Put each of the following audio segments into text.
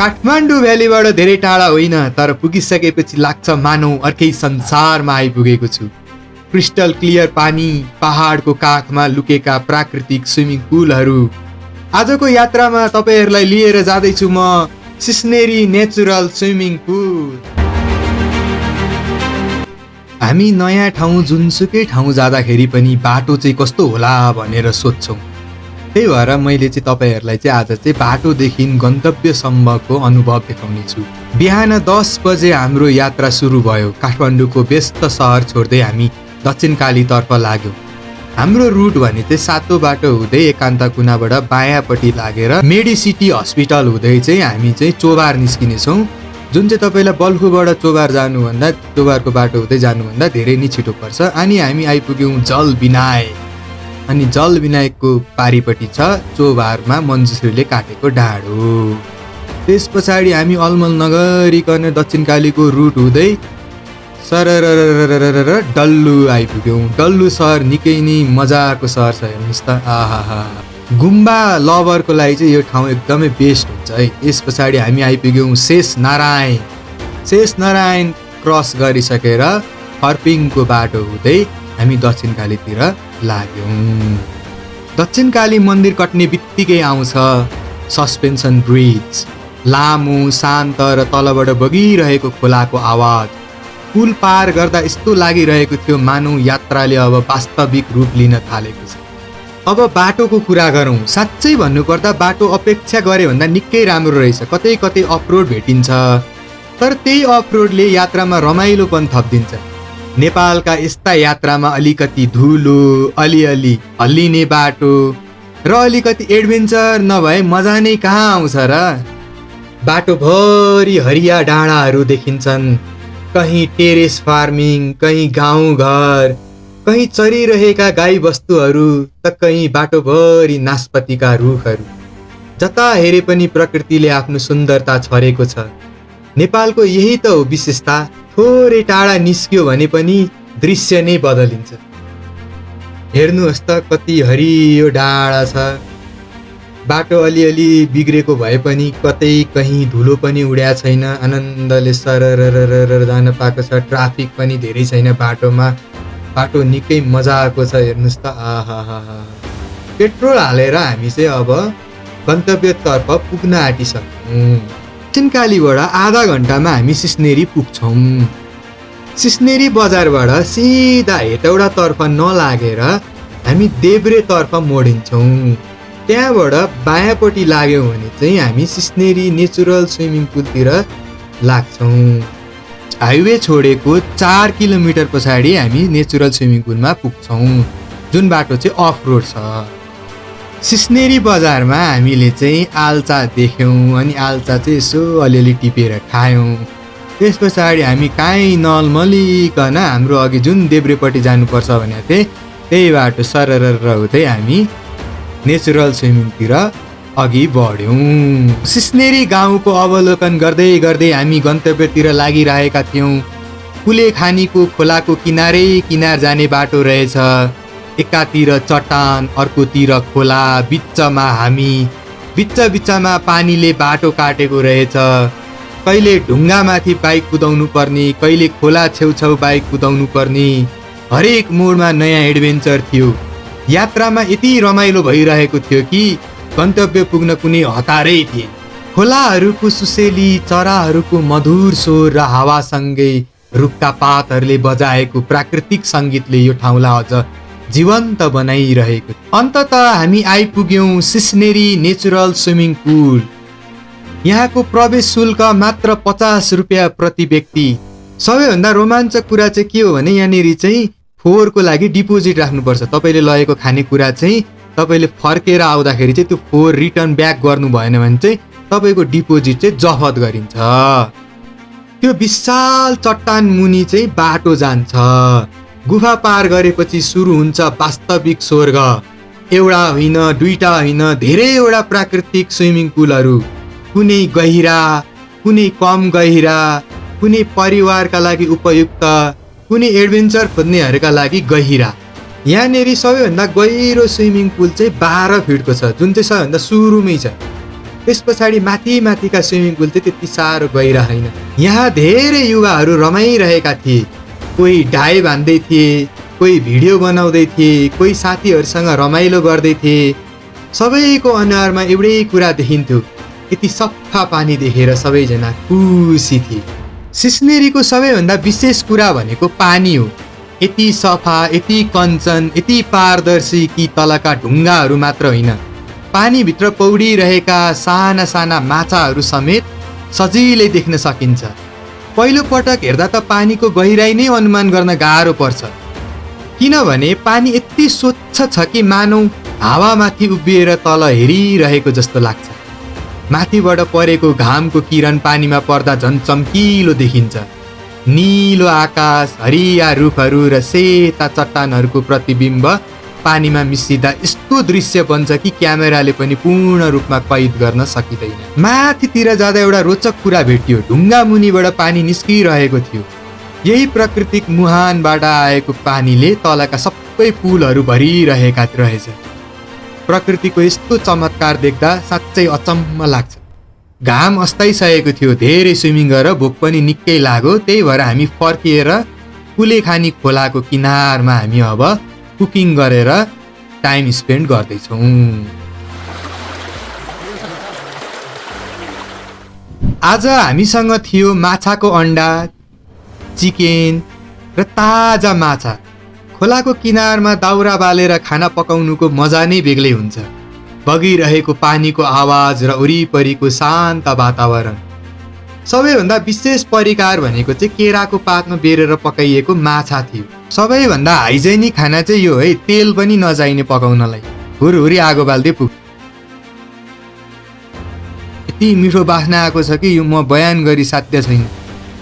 काठमाडौँ भ्यालीबाट धेरै टाढा होइन, तर पुगिसकेपछि लाग्छ मानौ अर्कै संसारमा आइपुगेको छु। क्रिस्टल क्लियर पानी, पहाडको काखमा लुकेका प्राकृतिक स्विमिङ पुलहरू। आजको यात्रामा तपाईहरुलाई लिएर जाँदैछु म सिस्नेरी नेचुरल स्विमिङ पुल। हामी नयाँ ठाउँ जुनसुकै ठाउँ जाँदाखेरि पनि बाटो चाहिँ कस्तो होला भनेर सोध्छौँ। त्यही भएर मैले चाहिँ तपाईहरुलाई चाहिँ आज चाहिँ बाटोदेखि गन्तव्यसम्मको अनुभव देखाउने छु। बिहान 10 बजे हाम्रो यात्रा सुरु भयो। काठमाडौँको व्यस्त सहर छोड्दै हामी दक्षिणकाली तर्फ लाग्यौं। हाम्रो रुट भने चाहिँ सातो बाटो हुँदै एकान्त कुनाबाट बायाँपट्टि लागेर मेडिसिटी हस्पिटल हुँदै चाहिँ हामी चाहिँ चोबार निस्किनेछौँ, जुन चाहिँ तपाईलाई बल्खुबाट चोबार जानुभन्दा चोबारको बाटो हुँदै जानुभन्दा धेरै नै छिटो पर्छ। अनि हामी आइपुग्यौँ जल विनायक। अनि जल विनायकको पारिपट्टि छ चोबारमा मन्जुश्रीले काटेको डाँडो। त्यस पछाडि हामी अलमल नगरिकन दक्षिणकालीको रुट हुँदै सरररररररर डल्लु आइपुग्यौँ। डल्लु सहर निकै नै मजाको सहर छ, हेर्नुहोस् त। आहा, गुम्बा लभरको लागि चाहिँ यो ठाउँ एकदमै बेस्ट हुन्छ है। यस पछाडि हामी आइपुग्यौँ शेषनारायण। शेषनारायण क्रस गरिसकेर फर्पिङको बाटो हुँदै हामी दक्षिणकालीतिर लाग्यौँ। दक्षिणकाली मन्दिर कट्ने बित्तिकै आउँछ सस्पेन्सन ब्रिज। लामो, शान्त र तलबाट बगिरहेको खोलाको आवाज। पुल पार गर्दा यस्तो लागिरहेको थियो मानौ यात्राले अब वास्तविक रूप लिन थालेको छ। अब बाटोको कुरा गरौँ। साँच्चै भन्नुपर्दा बाटो अपेक्षा गरे भन्दा निकै राम्रो रहेछ। कतै कतै अफरोड भेटिन्छ, तर त्यही अफरोडले यात्रामा रमाइलो पनि थपिदिन्छ। नेपालका यस्ता यात्रामा अलिकति धुलो, अलिअलि हल्लिने बाटो र अलिकति एडभेन्चर नभए मजा नै कहाँ आउँछ र। बाटोभरि हरिया डाँडाहरू देखिन्छन्, कहीँ टेरेस फार्मिङ, कहीँ गाउँघर, कहीँ चरिरहेका गाई बस्तुहरू त कहीँ बाटोभरि नास्पतिका रुखहरू। जता हेरे पनि प्रकृतिले आफ्नो सुन्दरता छरेको छ। नेपालको यही त हो विशेषता। थोरै टाढा निस्क्यो भने पनि दृश्य नै बदलिन्छ। हेर्नुहोस् त कति हरियो डाँडा छ। बाटो अलिअलि बिग्रेको भए पनि कतै कहीँ धुलो पनि उड्या छैन। आनन्दले सरररररर जान पाएको छ। ट्राफिक पनि धेरै छैन बाटोमा। बाटो निकै मजाको छ, हेर्नुहोस् त। आहा, पेट्रोल हालेर हामी चाहिँ अब गन्तव्यतर्फ पुग्न आँटिसक्यौँ। दक्षिणकालीबाट आधा घन्टामा हामी सिस्नेरी पुग्छौँ। सिस्नेरी बजारबाट सिधा हेटौडातर्फ नलागेर हामी देब्रेतर्फ मोडिन्छौँ। त्यहाँबाट बायाँपट्टि लाग्यौँ भने चाहिँ हामी सिस्नेरी नेचुरल स्विमिङ पुलतिर लाग्छौँ। हाइवे छोडेको 4 किलोमिटर पछाडि हामी नेचुरल स्विमिङ पुलमा पुग्छौँ, जुन बाटो चाहिँ अफ रोड छ। सिस्नेरी बजारमा हामीले चाहिँ आल्चा देख्यौँ। अनि आल्चा चाहिँ यसो अलिअलि टिपेर खायौँ। त्यस पछाडि हामी काहीँ नलमलिकन हाम्रो अघि जुन देब्रेपट्टि जानुपर्छ भनेको थिएँ त्यही बाटो सररर हुँदै हामी नेचुरल स्विमिङतिर अघि बढ्यौँ। सिस्नेरी गाउँको अवलोकन गर्दै गर्दै हामी गन्तव्यतिर लागिरहेका थियौँ। कुलेखानीको खोलाको किनारै किनार जाने बाटो रहेछ। एकातिर चट्टान, अर्कोतिर खोला, बिचमा हामी। बिचमा पानीले बाटो काटेको रहेछ। कहिले ढुङ्गामाथि बाइक कुदाउनु पर्ने, कहिले खोला छेउछाउ बाइक कुदाउनु पर्ने। हरेक मोडमा नयाँ एडभेन्चर थियो। यात्रामा यति रमाइलो भइरहेको थियो कि गन्तव्य पुग्न कुनै हतारै थिए। खोलाहरूको सुसेली, चराहरूको मधुर स्वर र हावासँगै रुखका पातहरूले बजाएको प्राकृतिक सङ्गीतले यो ठाउँलाई अझ जीवन्त बनाइरहेको। अन्ततः हामी आइपुग्यौँ सिस्नेरी नेचुरल स्विमिङ पुल। यहाँको प्रवेश शुल्क मात्र 50 रुपियाँ प्रति व्यक्ति। सबैभन्दा रोमाञ्चक कुरा चाहिँ के हो भने यहाँनिर चाहिँ फोहोरको लागि डिपोजिट राख्नुपर्छ। तपाईँले लगेको खानेकुरा चाहिँ तपाईँले फर्केर आउँदाखेरि चाहिँ त्यो फोहोर रिटर्न ब्याक गर्नु भएन भने चाहिँ तपाईँको डिपोजिट चाहिँ जफत गरिन्छ। त्यो विशाल चट्टान मुनि चाहिँ बाटो जान्छ। गुफा पार गरेपछि सुरु हुन्छ वास्तविक स्वर्ग। एउटा होइन, दुईटा होइन, धेरैवटा प्राकृतिक स्विमिङ पुलहरू। कुनै गहिरा, कुनै कम गहिरा, कुनै परिवारका लागि उपयुक्त, कुनै एडभेन्चर खोज्नेहरूका लागि गहिरा। यहाँनिर सबैभन्दा गहिरो स्विमिङ पुल चाहिँ 12 फिटको छ, जुन चाहिँ सबैभन्दा सुरुमै छ। त्यस पछाडि माथि माथिका स्विमिङ पुल चाहिँ त्यति साह्रो गहिरा होइन। यहाँ धेरै युवाहरू रमाइरहेका थिए। कोही डाइभ हान्दै थिए, कोही भिडियो बनाउँदै थिए, कोही साथीहरूसँग रमाइलो गर्दै थिए। सबैको अनुहारमा एउटै कुरा देखिन्थ्यो, यति सफा पानी देखेर सबैजना खुसी थिए। सिस्नेरीको सबैभन्दा विशेष कुरा भनेको पानी हो। यति सफा, यति कञ्चन, यति पारदर्शी कि तलका ढुङ्गाहरू मात्र होइन, पानीभित्र पौडिरहेका साना साना माछाहरू समेत सजिलै देख्न सकिन्छ। पहिलो पटक हेर्दा त पानीको गहिराई नै अनुमान गर्न गाह्रो पर्छ, किनभने पानी यति स्वच्छ छ कि मानौ हावामाथि उभिएर तल हेरिरहेको जस्तो लाग्छ। माथिबाट परेको घामको किरण पानीमा पर्दा झन् चम्किलो देखिन्छ। नीलो आकाश, हरिया रुखहरू र सेता चट्टानहरूको प्रतिबिम्ब पानीमा मिसिँदा यस्तो दृश्य बन्छ कि क्यामेराले पनि पूर्ण रूपमा कैद गर्न सकिँदैन। माथितिर जाँदा एउटा रोचक कुरा भेटियो। ढुङ्गा मुनिबाट पानी निस्किरहेको थियो। यही प्राकृतिक मुहानबाट आएको पानीले तलका सबै पुलहरू भरिरहेका रहेछ। प्रकृतिको यस्तो चमत्कार देख्दा साँच्चै अचम्म लाग्छ। घाम अस्ताइसकेको थियो, धेरै स्विमिङ गरेर भोक पनि निकै लाग्यो। त्यही भएर हामी फर्किएर कुलेखानी खोलाको किनारमा हामी अब कुकिङ गरेर टाइम स्पेन्ड गर्दैछौँ। आज हामीसँग थियो माछाको अन्डा, चिकन र ताजा माछा। खोलाको किनारमा दाउरा बालेर खाना पकाउनुको मजा नै बेग्लै हुन्छ। बगिरहेको पानीको आवाज र वरिपरिको शान्त वातावरण। सबैभन्दा विशेष परिकार भनेको चाहिँ केराको पातमा बेरेर पकाइएको माछा थियो। सबैभन्दा हाइजेनिक खाना चाहिँ यो है, तेल पनि नजाइने पकाउनलाई। हुरहुरी आगो बाल्दै पुग्छ। यति मिठो बास्ना आएको छ कि यो म बयान गरी साध्य छैन।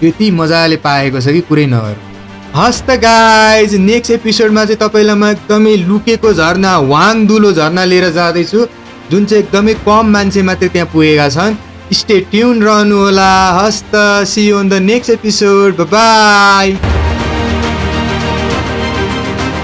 यति मजाले पाएको छ कि कुरै नगरौँ। हस् त गाइज, नेक्स्ट एपिसोडमा चाहिँ तपाईँलाई म एकदमै लुकेको झरना, वाङदुलो झरना लिएर जाँदैछु, जुन चाहिँ एकदमै कम मान्छे मात्रै त्यहाँ पुगेका छन्। स्टे ट्युन रहनु होला। हस् त, see you in the next episode. By.